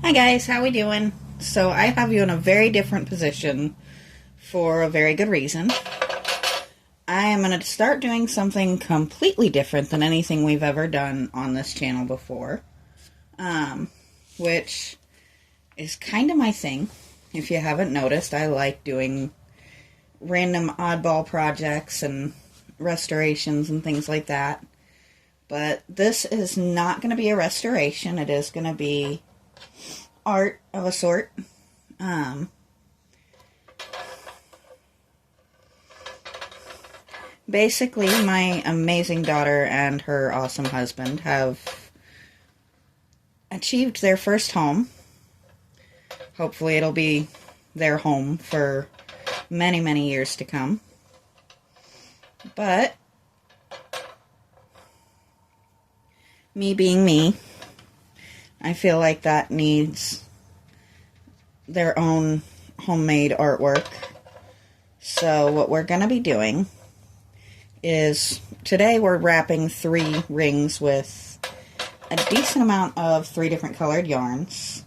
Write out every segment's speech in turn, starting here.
Hi guys, how we doing? So I have you in a very different position for a very good reason. I am going to start doing something completely different than anything we've ever done on this channel before, which is kind of my thing. If you haven't noticed, I like doing random oddball projects and restorations and things like that. But this is not going to be a restoration. It is going to be art of a sort. Basically, my amazing daughter and her awesome husband have achieved their first home. Hopefully it'll be their home for many, many years to come. But me being me, I feel like that needs their own homemade artwork. So what we're going to be doing is, today we're wrapping 3 rings with a decent amount of 3 different colored yarns.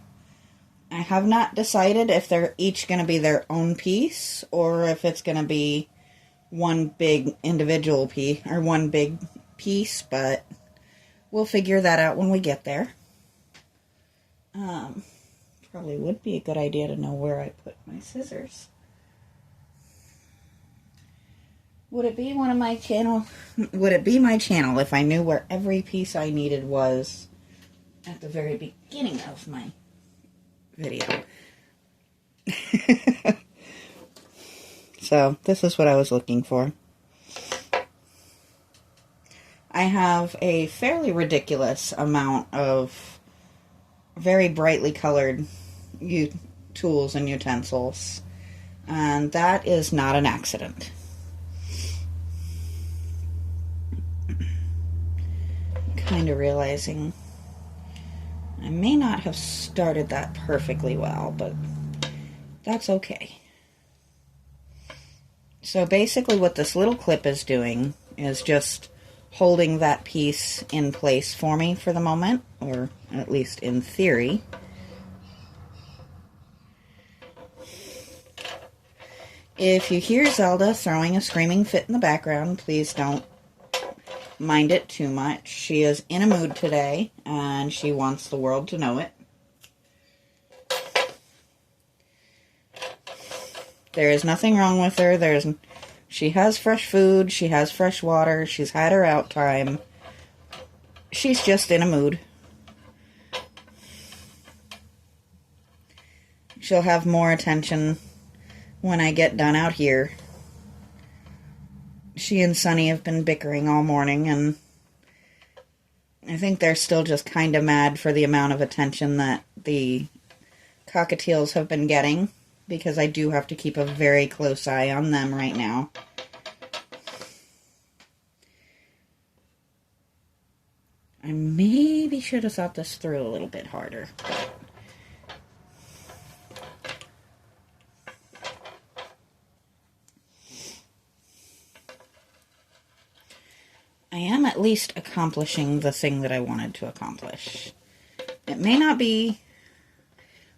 I have not decided if they're each going to be their own piece or if it's going to be one big individual piece or one big piece, but we'll figure that out when we get there. Probably would be a good idea to know where I put my scissors. Would it be one of my channel? Would it be my channel if I knew where every piece I needed was at the very beginning of my video? So this is what I was looking for. I have a fairly ridiculous amount of very brightly colored tools and utensils, and that is not an accident. Kind of realizing I may not have started that perfectly well, but that's okay. So basically what this little clip is doing is just holding that piece in place for me for the moment, or at least in theory. If you hear Zelda throwing a screaming fit in the background, please don't mind it too much. She is in a mood today, and she wants the world to know it. There is nothing wrong with her. She has fresh food, she has fresh water, she's had her out time. She's just in a mood. She'll have more attention when I get done out here. She and Sunny have been bickering all morning, and I think they're still just kind of mad for the amount of attention that the cockatiels have been getting, because I do have to keep a very close eye on them right now. I maybe should have thought this through a little bit harder. I am at least accomplishing the thing that I wanted to accomplish. It may not be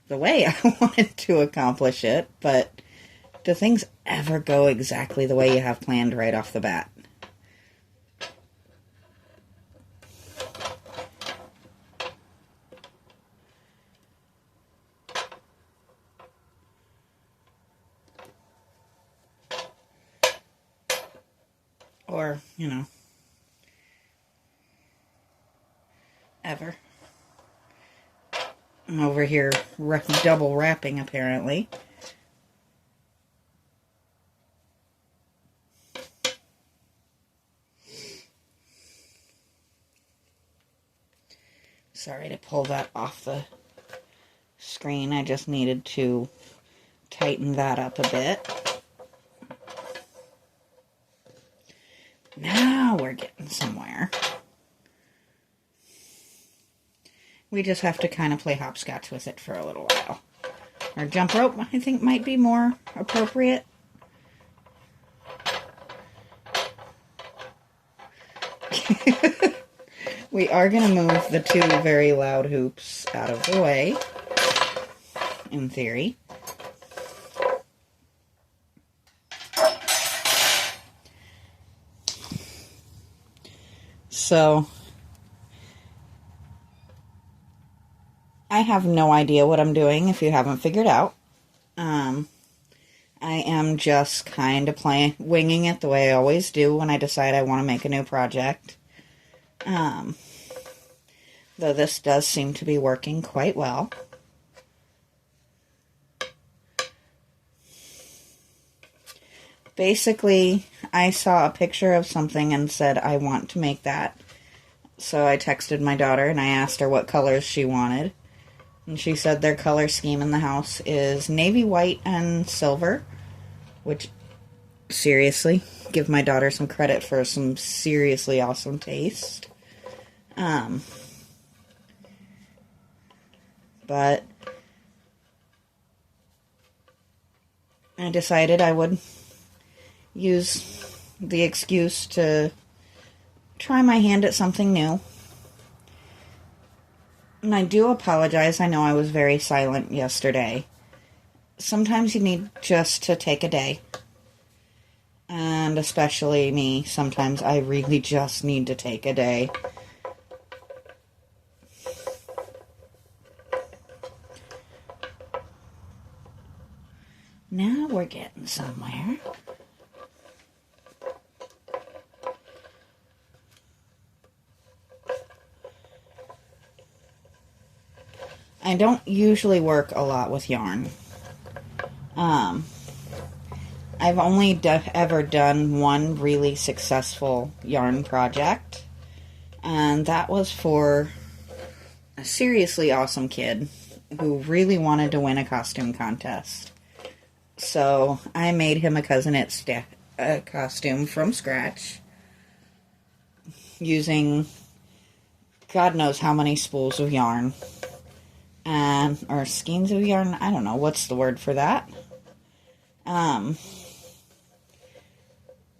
the way I wanted to accomplish it, but do things ever go exactly the way you have planned right off the bat? Or, ever. I'm over here double wrapping, apparently. Sorry to pull that off the screen. I just needed to tighten that up a bit. Now we're getting somewhere. We just have to kind of play hopscotch with it for a little while. Or jump rope, I think, might be more appropriate. We are going to move the 2 very loud hoops out of the way. in theory. So, I have no idea what I'm doing if you haven't figured out. I am just kind of winging it the way I always do when I decide I want to make a new project. Though this does seem to be working quite well. Basically, I saw a picture of something and said, I want to make that. So I texted my daughter and I asked her what colors she wanted. And she said their color scheme in the house is navy white and silver. Which, seriously, give my daughter some credit for some seriously awesome taste. But I decided I would use the excuse to try my hand at something new. And I do apologize. I know I was very silent yesterday. Sometimes you need just to take a day. And especially me, sometimes I really just need to take a day. Now we're getting somewhere. I don't usually work a lot with yarn. I've only ever done one really successful yarn project, and that was for a seriously awesome kid who really wanted to win a costume contest. So I made him a cousin-it costume from scratch using God knows how many spools of yarn. Or skeins of yarn, I don't know, what's the word for that?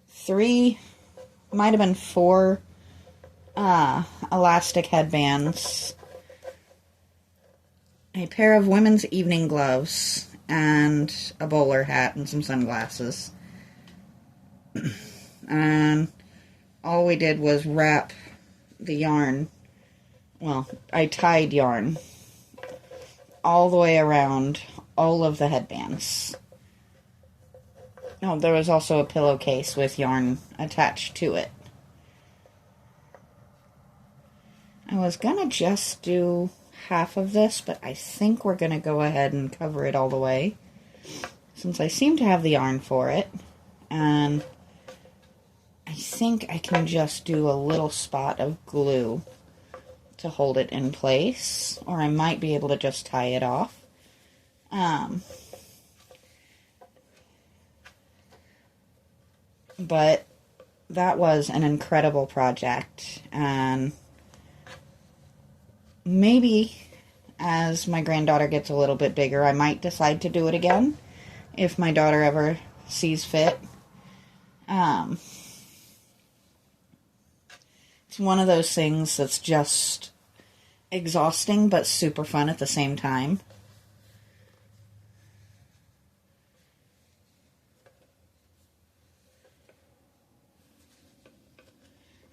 3, might have been 4 elastic headbands, a pair of women's evening gloves, and a bowler hat and some sunglasses. And all we did was wrap the yarn, well, I tied yarn all the way around all of the headbands. Oh, there was also a pillowcase with yarn attached to it. I was gonna just do half of this, but I think we're gonna go ahead and cover it all the way, since I seem to have the yarn for it. And I think I can just do a little spot of glue to hold it in place, or I might be able to just tie it off. But that was an incredible project, and maybe as my granddaughter gets a little bit bigger, I might decide to do it again if my daughter ever sees fit. It's one of those things that's just exhausting but super fun at the same time.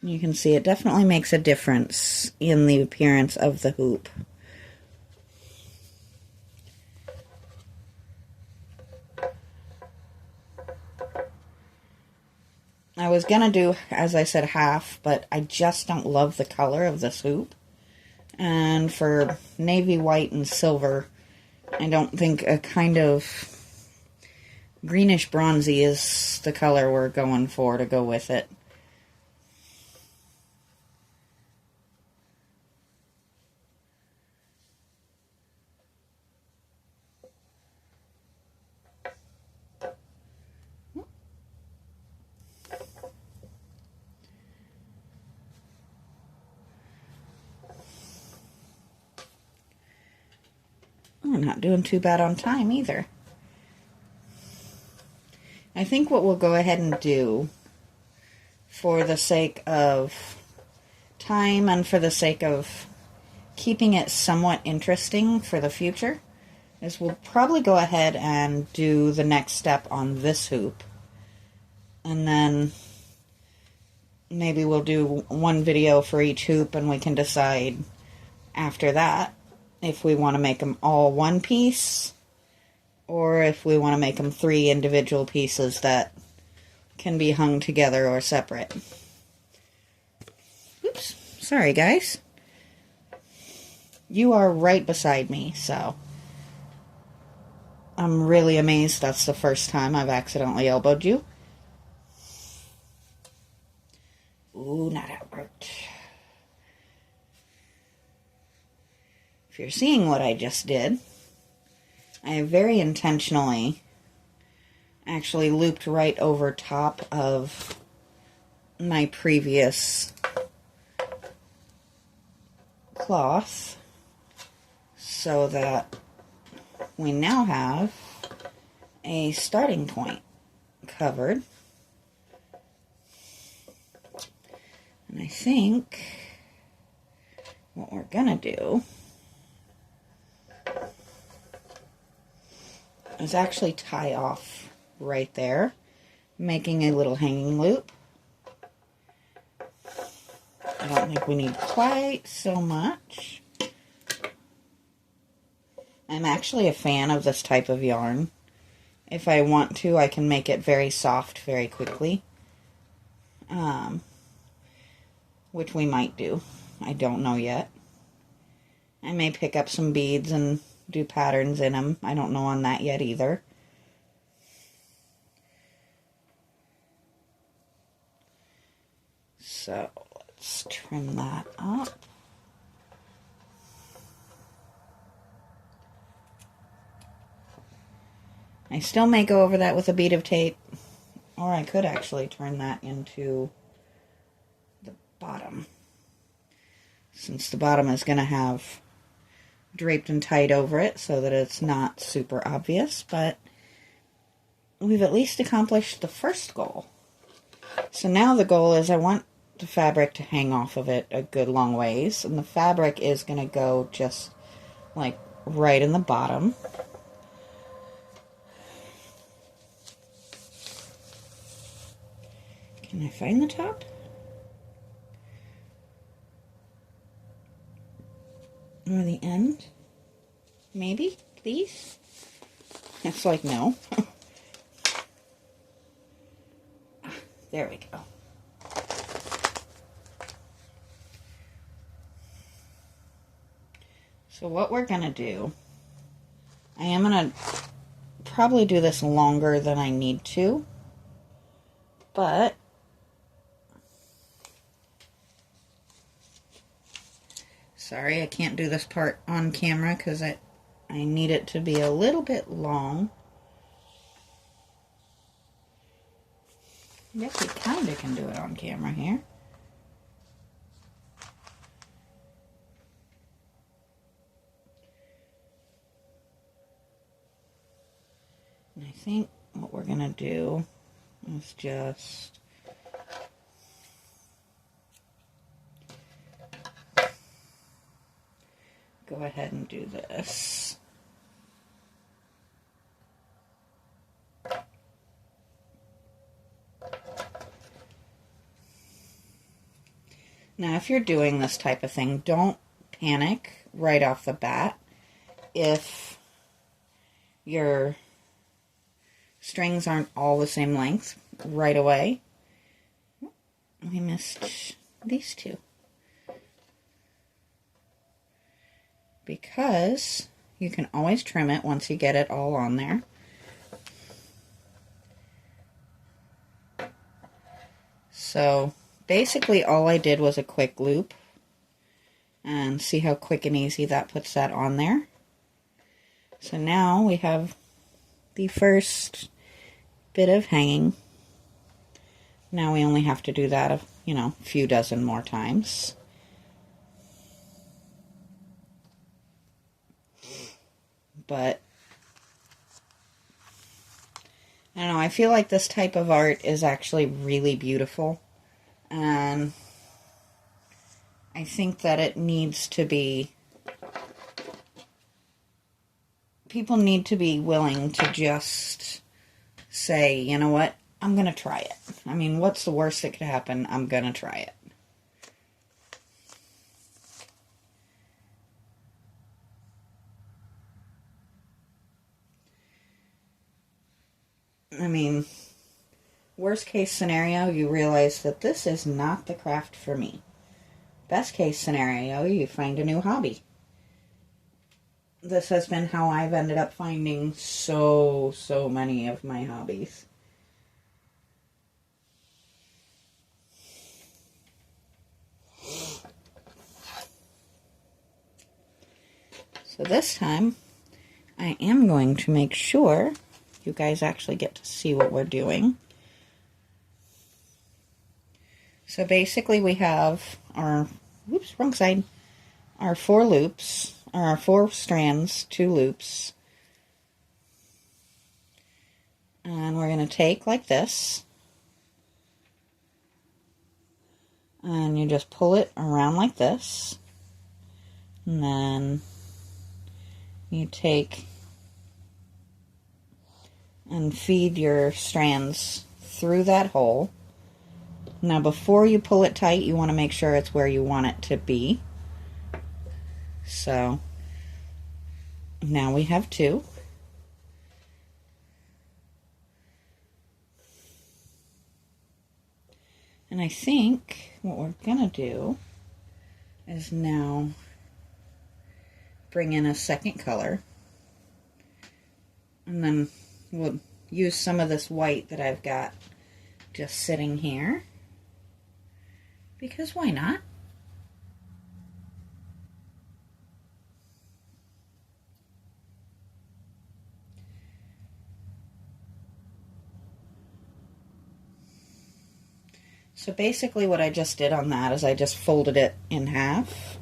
You can see it definitely makes a difference in the appearance of the hoop. I was gonna do, as I said, half, but I just don't love the color of this hoop. And for navy white and silver, I don't think a kind of greenish bronzy is the color we're going for to go with it. We're not doing too bad on time either. I think what we'll go ahead and do, for the sake of time and for the sake of keeping it somewhat interesting for the future, is we'll probably go ahead and do the next step on this hoop. And then maybe we'll do one video for each hoop, and we can decide after that if we want to make them all one piece or if we want to make them 3 individual pieces that can be hung together or separate. Oops, sorry guys. You are right beside me, so I'm really amazed that's the first time I've accidentally elbowed you. Ooh, not outward. If you're seeing what I just did, I very intentionally actually looped right over top of my previous cloth so that we now have a starting point covered. And I think what we're gonna do is actually tie off right there, making a little hanging loop. I don't think we need quite so much. I'm actually a fan of this type of yarn. If I want to, I can make it very soft very quickly. Which we might do. I don't know yet. I may pick up some beads and do patterns in them. I don't know on that yet either. So let's trim that up. I still may go over that with a bead of tape, or I could actually turn that into the bottom, since the bottom is going to have draped and tied over it so that it's not super obvious, but we've at least accomplished the first goal. So now the goal is I want the fabric to hang off of it a good long ways, and the fabric is going to go just like right in the bottom. Can I find the top? Or the end? Maybe? Please? It's like, no. There we go. So what we're going to do, I am going to probably do this longer than I need to, but sorry, I can't do this part on camera because I need it to be a little bit long. I guess we kind of can do it on camera here. And I think what we're going to do is just go ahead and do this. Now, if you're doing this type of thing, don't panic right off the bat if your strings aren't all the same length right away. We missed these two. Because you can always trim it once you get it all on there. So basically all I did was a quick loop, and see how quick and easy that puts that on there. So now we have the first bit of hanging. Now we only have to do that a few dozen more times. But I don't know, I feel like this type of art is actually really beautiful, and I think that it needs to be people need to be willing to just say, you know what, I'm going to try it. I mean, what's the worst that could happen? I'm going to try it. I mean, worst case scenario, you realize that this is not the craft for me. Best case scenario, you find a new hobby. This has been how I've ended up finding so many of my hobbies. So this time, I am going to make sure you guys actually get to see what we're doing. So basically we have our, whoops, wrong side, our 4 loops, or our 4 strands, 2 loops. And we're going to take like this. And you just pull it around like this. And then you take and feed your strands through that hole. Now before you pull it tight, you want to make sure it's where you want it to be. So now we have 2. And I think what we're going to do is now bring in a second color. And then we'll use some of this white that I've got just sitting here. Because why not? So basically what I just did on that is I just folded it in half.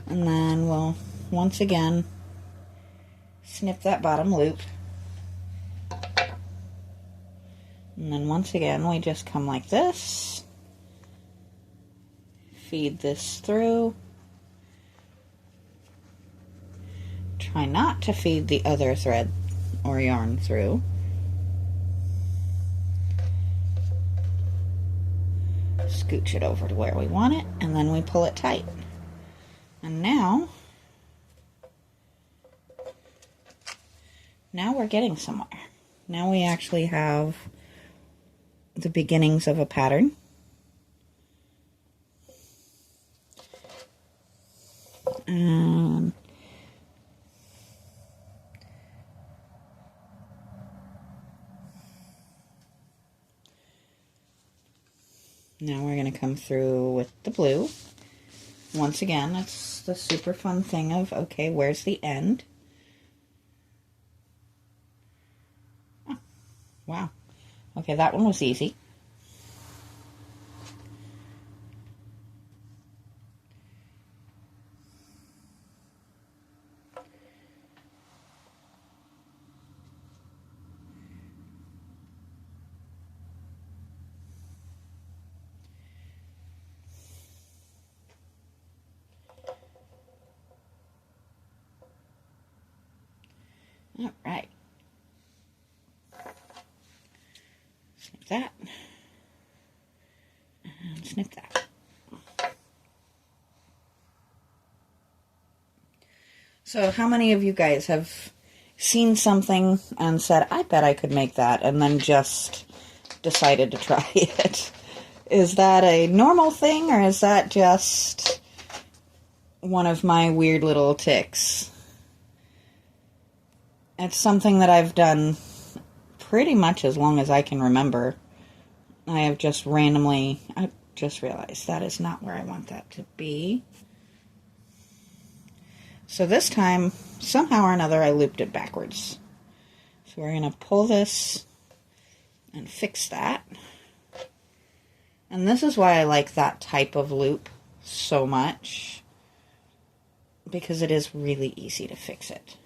And then we'll once again snip that bottom loop. And then once again we just come like this. Feed this through. Try not to feed the other thread or yarn through. Scooch it over to where we want it, and then we pull it tight. And now we're getting somewhere. Now we actually have the beginnings of a pattern. And now we're going to come through with the blue. Once again, it's the super fun thing of, okay, where's the end? Oh, wow. Okay, that one was easy. All right. Snip that. And snip that. So how many of you guys have seen something and said, I bet I could make that, and then just decided to try it? Is that a normal thing, or is that just one of my weird little tics? It's something that I've done pretty much as long as I can remember. I have just randomly, I just realized that is not where I want that to be. So this time, somehow or another, I looped it backwards. So we're going to pull this and fix that. And this is why I like that type of loop so much, because it is really easy to fix it.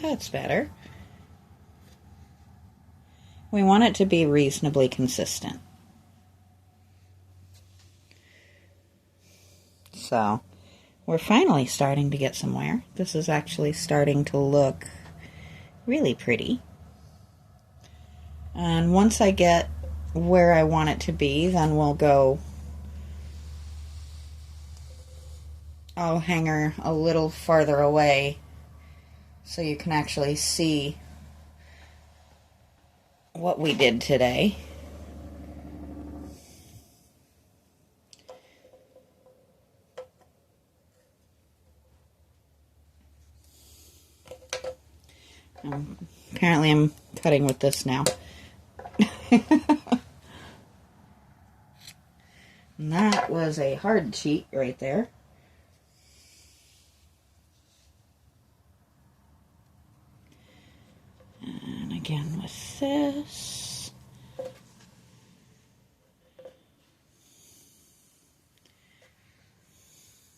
That's better. We want it to be reasonably consistent. So we're finally starting to get somewhere. This is actually starting to look really pretty. And once I get where I want it to be, then I'll hang her a little farther away so you can actually see what we did today. Apparently I'm cutting with this now. And that was a hard cheat right there. And again with this.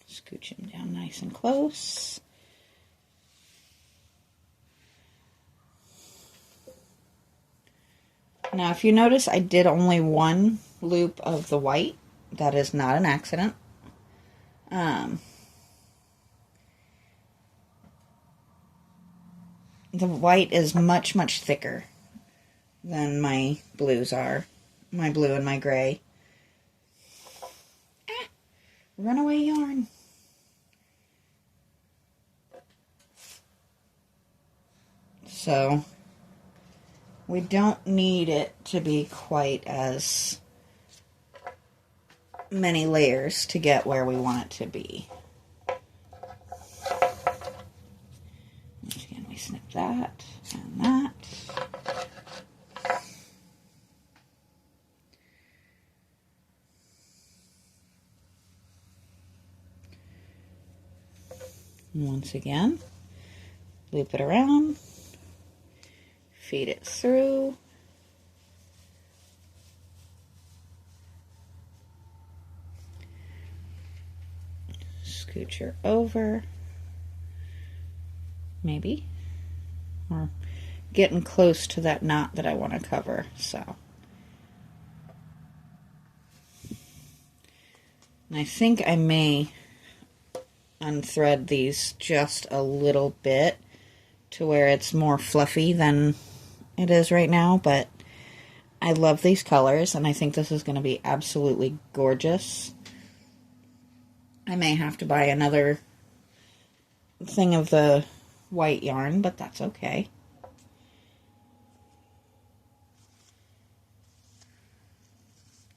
Scooch him down nice and close. Now, if you notice, I did only one loop of the white. That is not an accident. The white is much, much thicker than my blues are. My blue and my gray. Ah, runaway yarn. So we don't need it to be quite as many layers to get where we want it to be. Once again, we snip that and that. And once again, loop it around, feed it through. Scooch her over, maybe, or getting close to that knot that I want to cover. So, and I think I may unthread these just a little bit to where it's more fluffy than it is right now, but I love these colors and I think this is going to be absolutely gorgeous. I may have to buy another thing of the white yarn, but that's okay.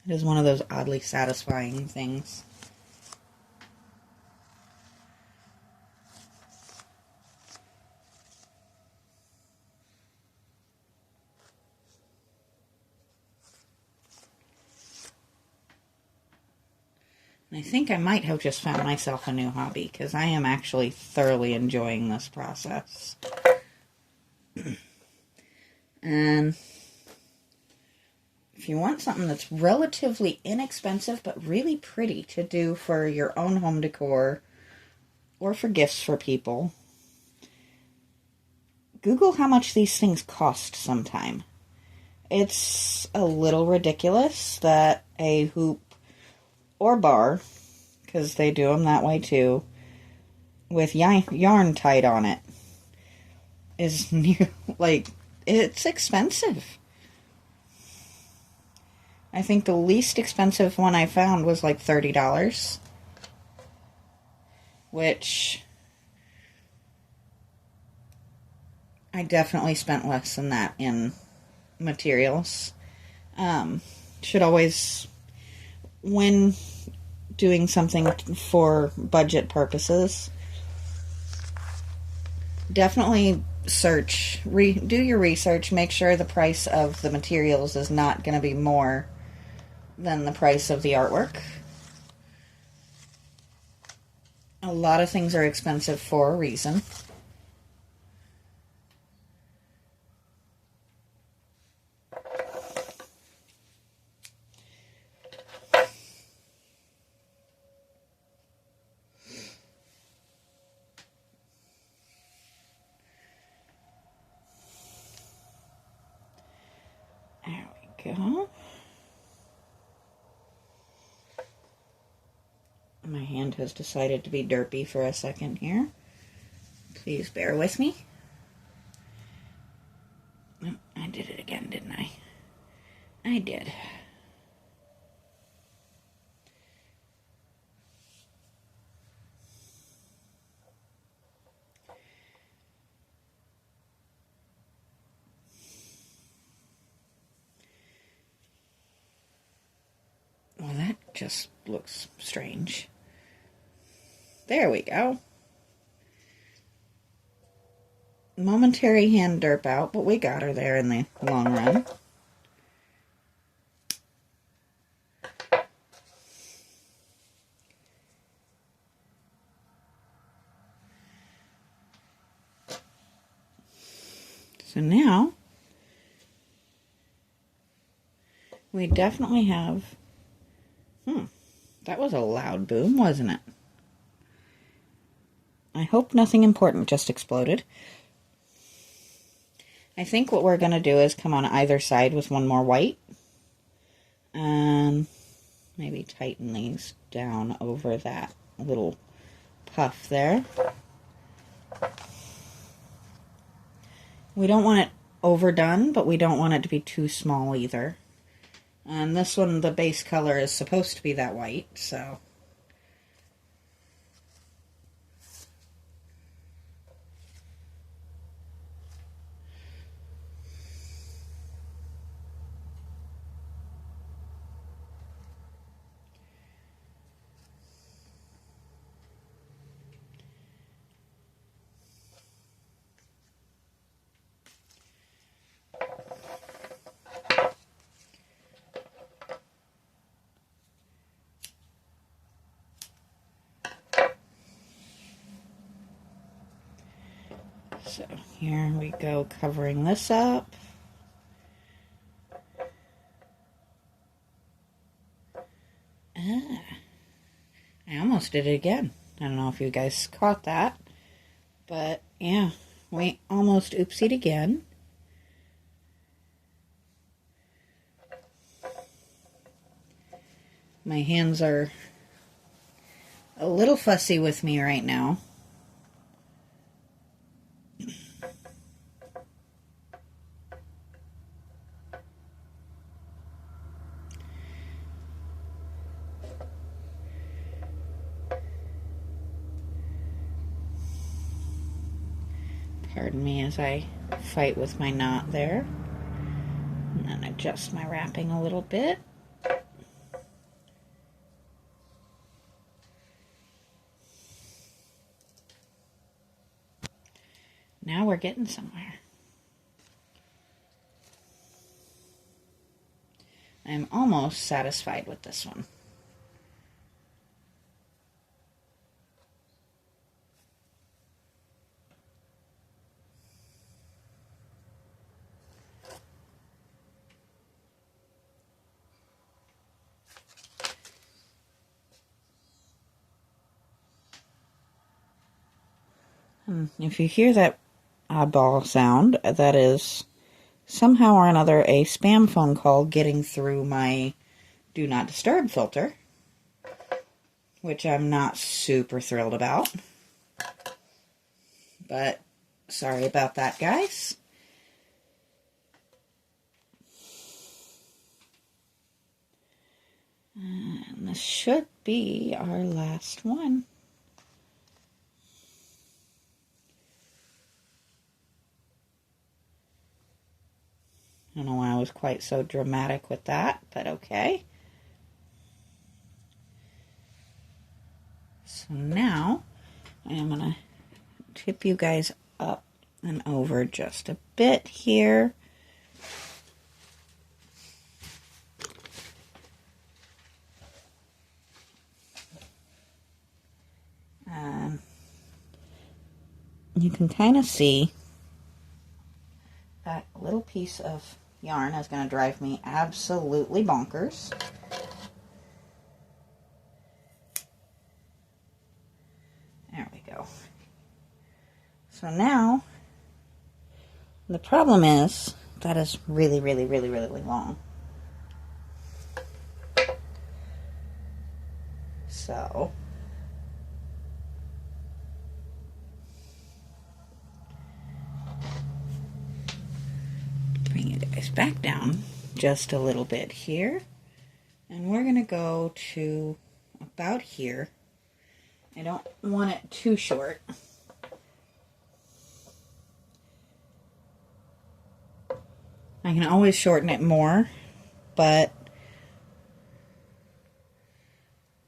It is one of those oddly satisfying things. And I think I might have just found myself a new hobby, because I am actually thoroughly enjoying this process. And if you want something that's relatively inexpensive but really pretty to do for your own home decor or for gifts for people, Google how much these things cost sometime. It's a little ridiculous that a hoop or bar, because they do them that way too, with yarn tied on it is like, it's expensive. I think the least expensive one I found was like $30, which I definitely spent less than that in materials. Should always, when doing something for budget purposes, definitely search, do your research, make sure the price of the materials is not going to be more than the price of the artwork. A lot of things are expensive for a reason. There we go. My hand has decided to be derpy for a second here. Please bear with me. Oh, I did it again, didn't I? I did. Well, that just looks strange. There we go. Momentary hand derp out, but we got her there in the long run. So now, we definitely have, that was a loud boom, wasn't it? I hope nothing important just exploded. I think what we're going to do is come on either side with one more white. And maybe tighten these down over that little puff there. We don't want it overdone, but we don't want it to be too small either. And this one, the base color is supposed to be that white, so... So here we go, covering this up. I almost did it again. I don't know if you guys caught that, but yeah, we almost oopsied again. My hands are a little fussy with me right now. Pardon me as I fight with my knot there. And then adjust my wrapping a little bit. Now we're getting somewhere. I'm almost satisfied with this one. If you hear that oddball sound, that is somehow or another a spam phone call getting through my Do Not Disturb filter, which I'm not super thrilled about. But sorry about that, guys. And this should be our last one. I don't know why I was quite so dramatic with that, but okay. So now I am going to tip you guys up and over just a bit here. You can kind of see that little piece of yarn is going to drive me absolutely bonkers. There we go. So now, the problem is that is really, really, really, really long. So, back down just a little bit here. And we're going to go to about here. I don't want it too short. I can always shorten it more, but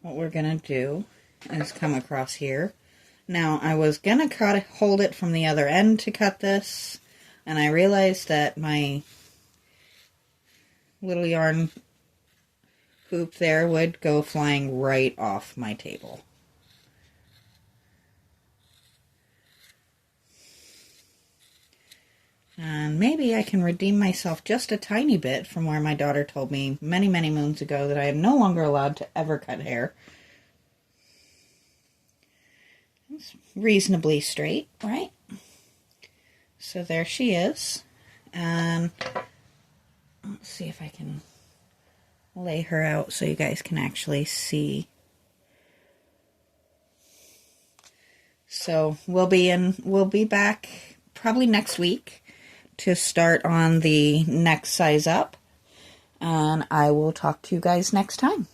what we're going to do is come across here. Now, I was going to hold it from the other end to cut this, and I realized that my little yarn hoop there would go flying right off my table. And maybe I can redeem myself just a tiny bit from where my daughter told me many, many moons ago that I am no longer allowed to ever cut hair. It's reasonably straight, right? So there she is. And let's see if I can lay her out so you guys can actually see. So we'll be back probably next week to start on the next size up, and I will talk to you guys next time.